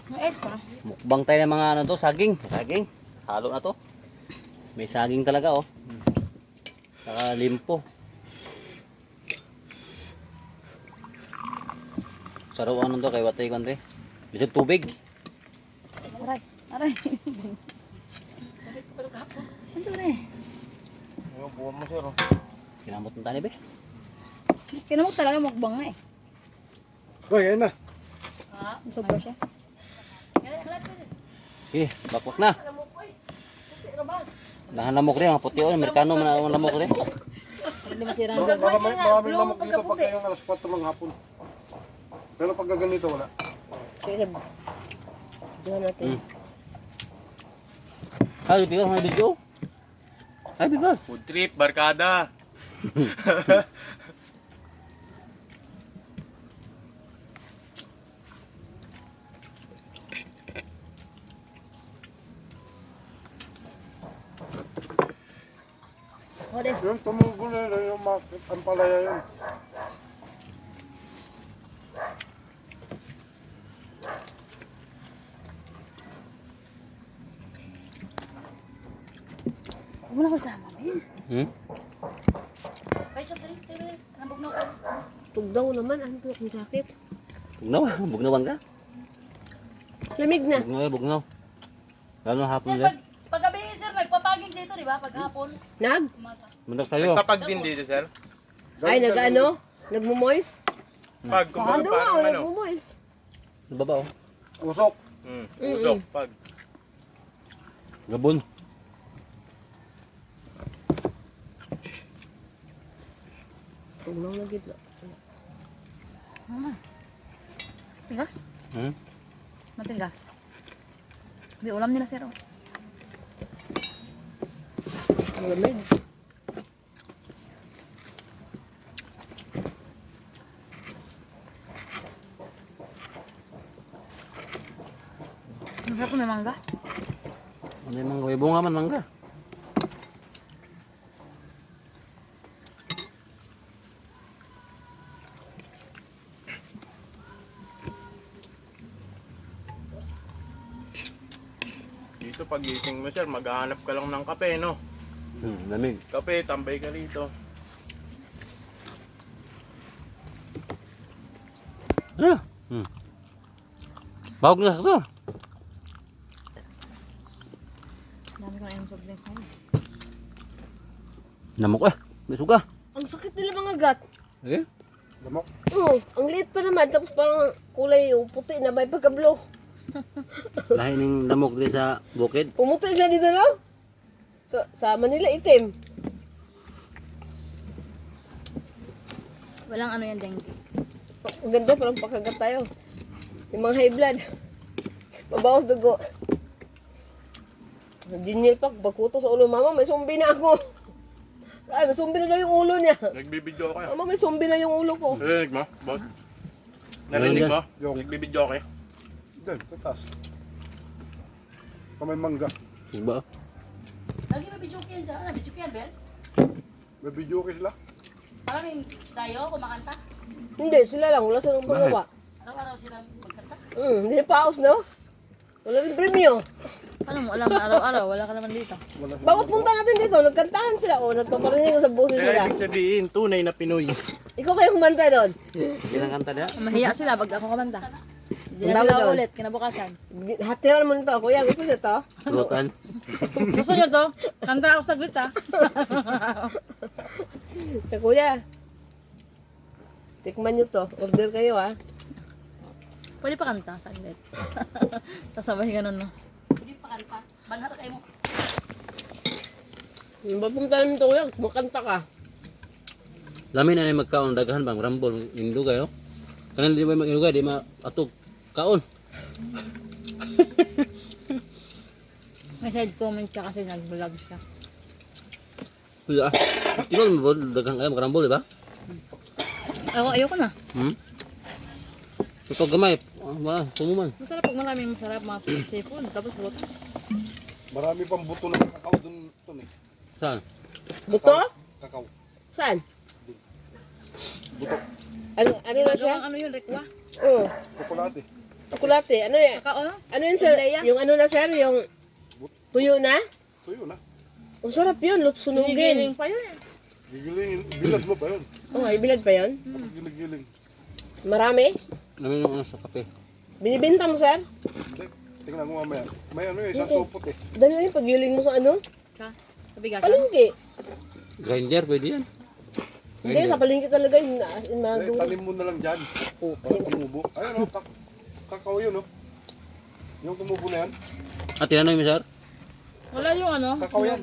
May ice pa. Mukbang tayo ng mga ano to, saging. Saging. Halo na to. May saging talaga oh. Saka limpo. Saruan nun to kay Watay Kondre. Bisog tubig. Aray. Aray. Ano to eh? Ayaw, buwan mo sir. Kinamot ng tani be. Kinamot talaga mukbang nga eh. Hoy, ayun na. Sobra siya. Sige, bakwak na. Nahanamok rin, mga puti o. Amerikano man ang lamok rin. Hindi masira. Maraming lamok dito pag kayong alas 4 ng hapon. Pero pag ganito wala. Sige. Diyan natin. Ay, bigal, may video. Ay, bigal. Food trip, barkada. Ode. Yung tumugon na yun, yung market, ang palaya yun. Huwag mo na ko sama. Tugdaw naman, ano to ang jacket? Bugnaw, bugnawan ka. Lamig na. Bugnaw. Lalo na hapon dyan. Paggabi, sir, nagpapaging dito, di ba? Paghapon. Nag? Mundak tayo. Nagpapag din dito, sir. Ay, nag-ano? Nagmumoist? Pag, kumbaga Ano parang nga, ano. nagmumoist. Nababa oh. Usok. Usok, pag. Gabon. Tugnaw na gitla. Tigas? Hmm? Matigas. May ulam nila sir. Oh. Lamig. Masarap may mangga. Ano yung mangga? May bunga man mangga. Dito pag gising mo, sir, maghahanap ka lang ng kape, no? Lamig. Kape, tambay ka rito. Ano? Bawag na ito. Dami ko na yung soft drinks ngayon. Namok eh. May suga. Ang sakit nila mga gat. Okay? Lamok. Oo, ang liit pa naman. Tapos parang kulay yung puti na may pagka-blue. Lahi ng lamok din sa bukid. Pumuti sila dito no? Sa Manila itim. Walang ano yan, dengue. Ang ganda, parang pagkagat tayo. Yung mga high blood. Mabawas dugo. Ginil pa, pagkuto sa ulo. Mama, may zombie na ako. Ay, may zombie na daw yung ulo niya. Nagbibidyo ako, Mama, may zombie na yung ulo ko. Narinig mo, boss? Narinig mo? Yung. Nagbibidyo ako, eh. Diyan, tatas. Kamay mangga. Diba? Lagi na video yan dyan. Video yan, Ben? May video kayo sila. Parang yung tayo, kumakanta. Hindi, sila lang. Wala silang pagawa. Araw-araw silang magkanta. Hindi na paus, no? Wala rin premyo. Paano mo alam na araw-araw? Wala ka naman dito. Bawat punta natin dito, nagkantahan sila. O, nagpaparinig sa boses Kaya nila. ibig sabihin, tunay na Pinoy. Ikaw kayo kumanta doon. Kinakanta niya. Mahiya sila pag ako kamanta. Hindi Ang na dami sila doon. ulit, kinabukasan. Hatiran mo nito. Kuya, gusto niyo to? Rutan. Gusto nyo to? Kanta ako saglit ha. Sa kuya. Tikman nyo to. Order kayo ha. Pwede pa kanta saglit. Tapos sabay ganun no. Hindi pa kanta. Banhar kayo mo. Papunta namin to kuya. Makanta ka. Lamin na magkaon dagahan bang rambol indo kayo. Kanang di ba mag-inuga di ma-atog kaon. May side comment siya kasi nag-vlog siya. Kuya. Tingnan mo ba daghang kayo magrambol di ba? Ayoko na. Ito gamay. Wala, tumuman. Masarap pag maraming masarap mga seafood. Tapos butas. Marami pang buto ng kakao dun eh. Saan? Buto? Kakao. Saan? Buto. Ano na siya? Ginagawang ano yun, rekwa? Oo. Chocolate. Chocolate. Ano yan? Kakao? Ano yun, sir? Yung ano na, sir? Yung tuyo na? Tuyo na. Ang sarap yun. Giling Sunugin. pa yun eh. Gigilingin. Bilad mo pa yun. Oh, may bilad pa yun? Giling-giling. Marami? Namin yung ano sa kape. Binibinta mo, sir? Hindi. Tingnan mo mamaya. May ano isang supot eh. Dali lang yung paggiling mo sa ano? Pabigasan. Palengke. Grinder, pwede yan. Hindi, sa palengke talaga yung Eh, tanim mo na lang dyan. Para tumubo. Ayun o, kakao yun o. Yung tumubo na yan. Ah, tinanong mo, sir? Wala yung ano. Kakao yan.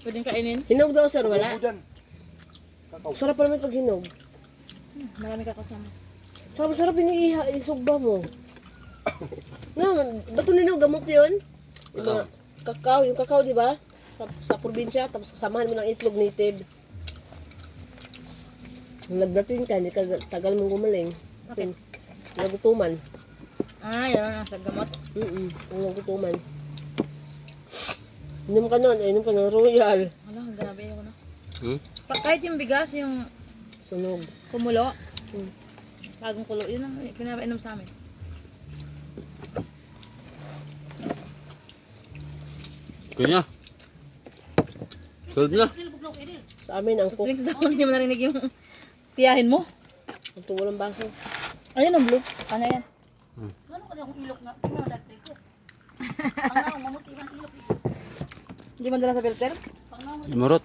Pwedeng kainin. Hinog daw, sir, wala. Tumubo dyan. Kakao. Sarap pa naman pag hinog. Marami kakasama. Saka masarap yung isugba mo. Ba't yung hinog? Gamot yun? Yung mga kakao, yung kakao, di ba? Sa probinsya, tapos sasamahan mo ng itlog native. Nagdating ka, hindi ka tagal mong gumaling. Bakit? Nagutuman. Ah, yun. Nasa gamot. Ang nagutuman. Inom ka nun, inom ka ng royal. Wala, grabe ako na. Hmm? Kahit yung bigas, yung Sunog. kumulo. Bagong kulo. Yun ang pinapainom sa amin. Kanya. Tulad na. Still buklok edil. Sa amin, ang cook. Drinks daw, hindi mo narinig yung tiyahin mo. Ang walang baso. Ayun ang blue. Ano yan? Ano ka na akong ilok nga? Ano na ko? Ang naong mamuti ng ilok. Hindi mo dala sa filter? Pang naong Imurot.